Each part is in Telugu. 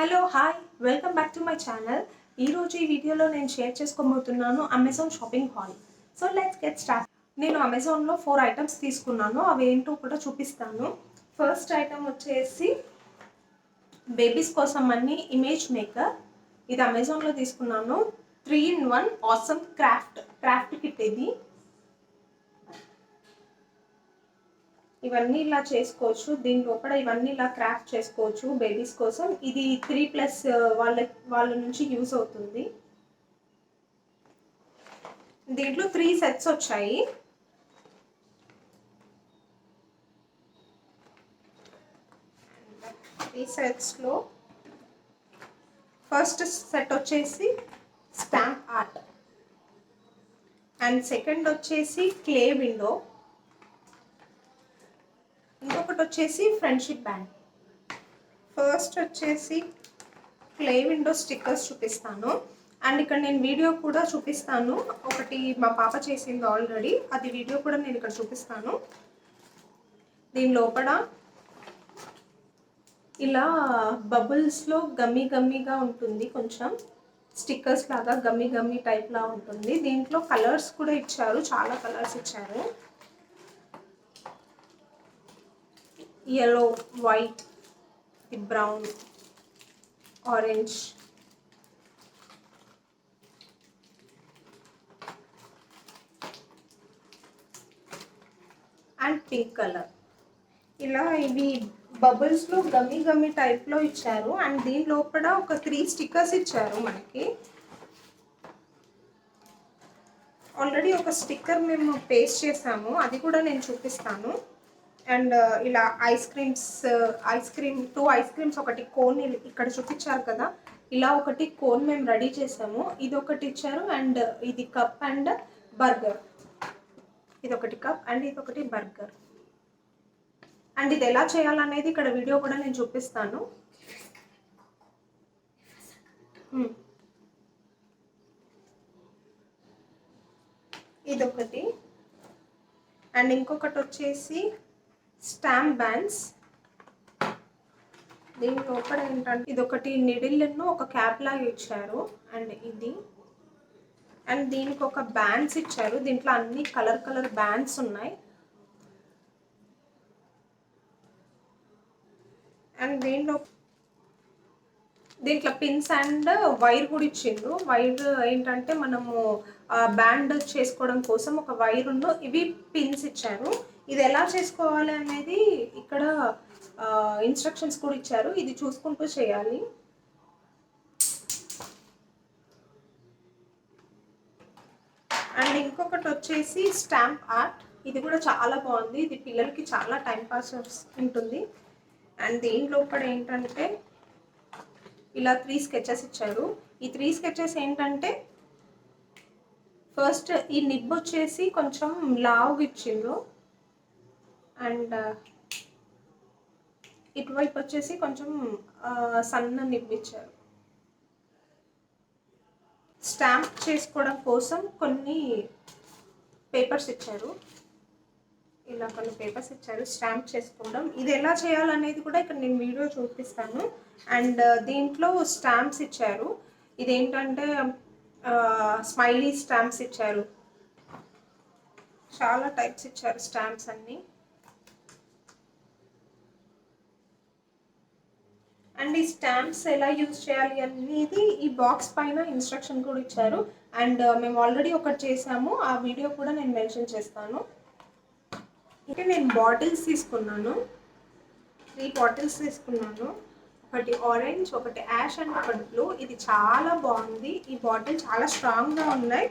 Hello hi welcome back to my channel. ఈరోజు ఈ వీడియోలో నేను షేర్ చేసుకోబోతున్నాను Amazon shopping haul. So let's get start. నేను అమెజాన్లో 4 ఐటమ్స్ తీసుకున్నాను, అవి ఏంటో కూడా చూపిస్తాను. ఫస్ట్ ఐటమ్ వచ్చేసి బేబీస్ కోసం అన్ని ఇమేజ్ మేకర్. ఇది అమెజాన్లో తీసుకున్నాను. 3-in-1 awesome craft kit. ఇది ఇవన్నీ ఇలా చేసుకోవచ్చు, దీని లోపల ఇవన్నీ ఇలా క్రాఫ్ట్ చేసుకోవచ్చు బేబీస్ కోసం. ఇది 3+ వాళ్ళ నుంచి యూజ్ అవుతుంది. దీంట్లో 3 సెట్స్ వచ్చాయి. ఈ సెట్స్లో ఫస్ట్ సెట్ వచ్చేసి స్టాంప్ ఆర్ట్, అండ్ సెకండ్ వచ్చేసి క్లే విండో, ఇంకొకటి వచ్చేసి ఫ్రెండ్షిప్ బ్యాండ్. ఫస్ట్ వచ్చేసి క్లే విండో స్టిక్కర్స్ చూపిస్తాను, అండ్ ఇక్కడ నేను వీడియో కూడా చూపిస్తాను. ఒకటి మా పాప చేసింది ఆల్రెడీ, అది వీడియో కూడా నేను ఇక్కడ చూపిస్తాను. దీని లోపల ఇలా బబుల్స్లో గమ్మీగా ఉంటుంది, కొంచెం స్టిక్కర్స్ లాగా గమ్మీ టైప్లా ఉంటుంది. దీంట్లో కలర్స్ కూడా ఇచ్చారు, చాలా కలర్స్ ఇచ్చారు. yellow, white, brown, orange, and pink color. ఇలా ఇవి బబుల్స్లో గమ్మీ టైప్లో ఇచ్చారు, అండ్ దీని లోపల ఒక 3 స్టిక్కర్స్ ఇచ్చారు మనకి. ఆల్రెడీ ఒక స్టిక్కర్ మేము పేస్ట్ చేసాము, అది కూడా నేను చూపిస్తాను. అండ్ ఇలా ఐస్ క్రీమ్ 2 ఐస్ క్రీమ్స్, ఒకటి కోన్ ఇక్కడ చూపించారు కదా, ఇలా ఒకటి కోన్ మేము రెడీ చేసాము. ఇది ఒకటి ఇచ్చారు, అండ్ ఇది కప్ అండ్ బర్గర్. ఇది ఒకటి కప్ అండ్ ఇది ఒకటి బర్గర్. అండ్ ఇది ఎలా చేయాలనేది ఇక్కడ వీడియో కూడా నేను చూపిస్తాను. ఇదొకటి, అండ్ ఇంకొకటి వచ్చేసి స్టాంప్ బ్యాండ్స్. దీని లోపల ఏంటంటే ఇది ఒకటి నిడిల్ను ఒక క్యాప్ లాగా ఇచ్చారు, అండ్ ఇది, అండ్ దీనికి ఒక బ్యాండ్స్ ఇచ్చారు. దీంట్లో అన్ని కలర్ బ్యాండ్స్ ఉన్నాయి, అండ్ దీంట్లో పిన్స్ అండ్ వైర్ కూడా ఇచ్చిండ్రు. వైర్ ఏంటంటే మనము బ్యాండ్ చేసుకోవడం కోసం ఒక వైర్ ఉన్న, ఇవి పిన్స్ ఇచ్చారు. ఇది ఎలా చేసుకోవాలి అనేది ఇక్కడ ఇన్స్ట్రక్షన్స్ కూడా ఇచ్చారు, ఇది చూసుకుంటూ చేయాలి. అండ్ ఇంకొకటి వచ్చేసి స్టాంప్ ఆర్ట్. ఇది కూడా చాలా బాగుంది, ఇది పిల్లలకి చాలా టైం పాస్ ఉంటుంది. అండ్ దీని లోపల ఏంటంటే ఇలా 3 స్కెచెస్ ఇచ్చారు. ఈ 3 స్కెచెస్ ఏంటంటే ఫస్ట్ ఈ నిబ్ వచ్చేసి కొంచెం లావుగా ఇచ్చిండ్రు, అండ్ ఇటువైపు వచ్చేసి కొంచెం సన్న నిబ్ ఇచ్చారు. స్టాంప్ చేసుకోవడం కోసం కొన్ని పేపర్స్ ఇచ్చారు, ఇలా కొన్ని పేపర్స్ ఇచ్చారు స్టాంప్ చేసుకోవడం. ఇది ఎలా చేయాలనేది కూడా ఇక్కడ నేను వీడియో చూపిస్తాను. అండ్ దీంట్లో స్టాంప్స్ ఇచ్చారు. ఇదేంటంటే స్మైలీ స్టాంప్స్ ఇచ్చారు, చాలా టైప్స్ ఇచ్చారు స్టాంప్స్ అన్నీ. అండ్ ఈ స్టాంప్స్ ఎలా యూజ్ చేయాలి అనేది ఈ బాక్స్ పైన ఇన్స్ట్రక్షన్ కూడా ఇచ్చారు. అండ్ మేము ఆల్రెడీ ఒకటి చేసాము, ఆ వీడియో కూడా నేను మెన్షన్ చేస్తాను. ఇంకా నేను బాటిల్స్ తీసుకున్నాను, 3 బాటిల్స్ తీసుకున్నాను. ఒకటి ఆరెంజ్, ఒకటి యాష్ అండ్ ఒకటి బ్లూ. ఇది చాలా బాగుంది. ఈ బాటిల్ చాలా స్ట్రాంగ్గా ఉన్నాయి,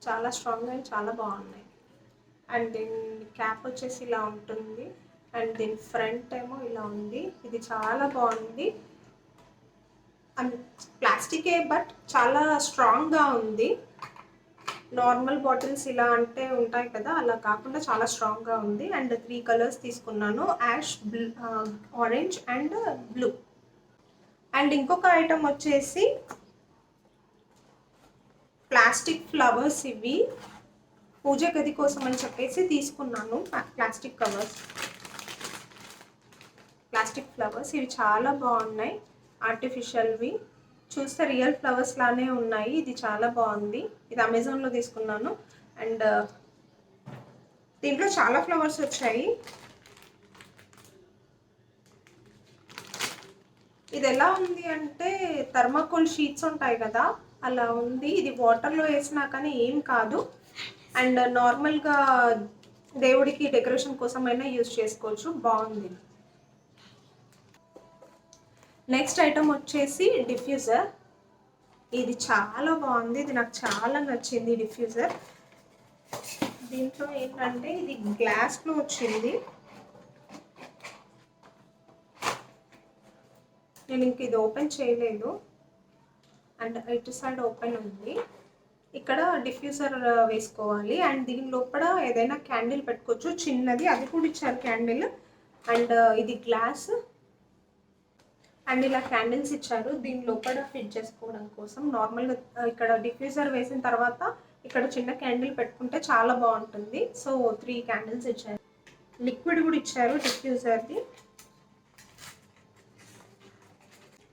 చాలా స్ట్రాంగ్గా అండ్ చాలా బాగున్నాయి. అండ్ దీని క్యాప్ వచ్చేసి ఇలా ఉంటుంది, అండ్ దీని ఫ్రంట్ ఏమో ఇలా ఉంది. ఇది చాలా బాగుంది. అండ్ ప్లాస్టికే బట్ చాలా స్ట్రాంగ్గా ఉంది. నార్మల్ బాటిల్స్ ఇలా అంటే ఉంటాయి కదా, అలా కాకుండా చాలా స్ట్రాంగ్గా ఉంది. అండ్ 3 కలర్స్ తీసుకున్నాను, ash, orange and blue. And ఇంకొక ఐటమ్ వచ్చేసి ప్లాస్టిక్ ఫ్లవర్స్. ఇవి పూజ గది కోసం అని చెప్పేసి తీసుకున్నాను ప్లాస్టిక్ కవర్స్. Plastic flowers. ఇవి చాలా బాగున్నాయి, ఆర్టిఫిషియల్వి. చూస్తే రియల్ ఫ్లవర్స్ లానే ఉన్నాయి. ఇది చాలా బాగుంది. ఇది అమెజాన్లో తీసుకున్నాను. అండ్ దీంట్లో చాలా ఫ్లవర్స్ వచ్చాయి. ఇది ఎలా ఉంది అంటే థర్మాకోల్ షీట్స్ ఉంటాయి కదా, అలా ఉంది. ఇది వాటర్లో వేసినా కానీ ఏం కాదు. అండ్ నార్మల్గా దేవుడికి డెకరేషన్ కోసం అయినా యూజ్ చేసుకోవచ్చు. బాగుంది. నెక్స్ట్ ఐటమ్ వచ్చేసి డిఫ్యూజర్. ఇది చాలా బాగుంది. ఇది నాకు చాలా నచ్చింది డిఫ్యూజర్. దీంట్లో ఏంటంటే ఇది గ్లాస్లో వచ్చింది. నేను ఇంక ఇది ఓపెన్ చేయలేదు. అండ్ ఇటు సైడ్ ఓపెన్ ఉంది. ఇక్కడ డిఫ్యూజర్ వేసుకోవాలి. అండ్ దీని లోపల ఏదైనా క్యాండిల్ పెట్టుకోవచ్చు, చిన్నది. అది కూడా ఇచ్చారు క్యాండిల్. అండ్ ఇది గ్లాస్. అండ్ ఇలా క్యాండిల్స్ ఇచ్చారు దీని లోపల ఫిట్ చేసుకోవడం కోసం. నార్మల్గా ఇక్కడ డిఫ్యూజర్ వేసిన తర్వాత ఇక్కడ చిన్న క్యాండిల్ పెట్టుకుంటే చాలా బాగుంటుంది. సో 3 క్యాండిల్స్ ఇచ్చారు. లిక్విడ్ కూడా ఇచ్చారు డిఫ్యూజర్ది.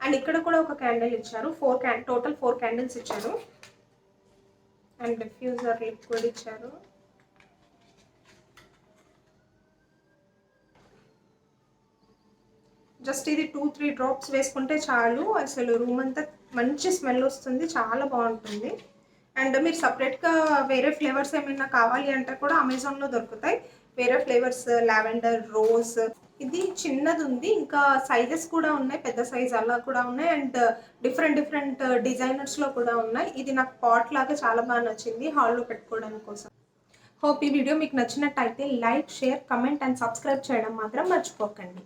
అండ్ ఇక్కడ కూడా ఒక క్యాండిల్ ఇచ్చారు. టోటల్ 4 క్యాండిల్స్ ఇచ్చారు. అండ్ డిఫ్యూజర్ లిక్విడ్ ఇచ్చారు. జస్ట్ ఇది 2-3 డ్రాప్స్ వేసుకుంటే చాలు. అసలు రూమ్ అంతా మంచి స్మెల్ వస్తుంది, చాలా బాగుంటుంది. అండ్ మీరు సపరేట్గా వేరే ఫ్లేవర్స్ ఏమైనా కావాలి అంటే కూడా అమెజాన్లో దొరుకుతాయి. వేరే ఫ్లేవర్స్, లావెండర్, రోజ్. ఇది చిన్నది ఉంది, ఇంకా సైజెస్ కూడా ఉన్నాయి, పెద్ద సైజ్ అలా కూడా ఉన్నాయి. అండ్ డిఫరెంట్ డిజైనర్స్లో కూడా ఉన్నాయి. ఇది నాకు పాట్ లాగా చాలా బాగా నచ్చింది హాల్లో పెట్టుకోవడం కోసం. హోప్ ఈ వీడియో మీకు నచ్చినట్టయితే like, share, comment and subscribe చేయడం మాత్రం మర్చిపోకండి.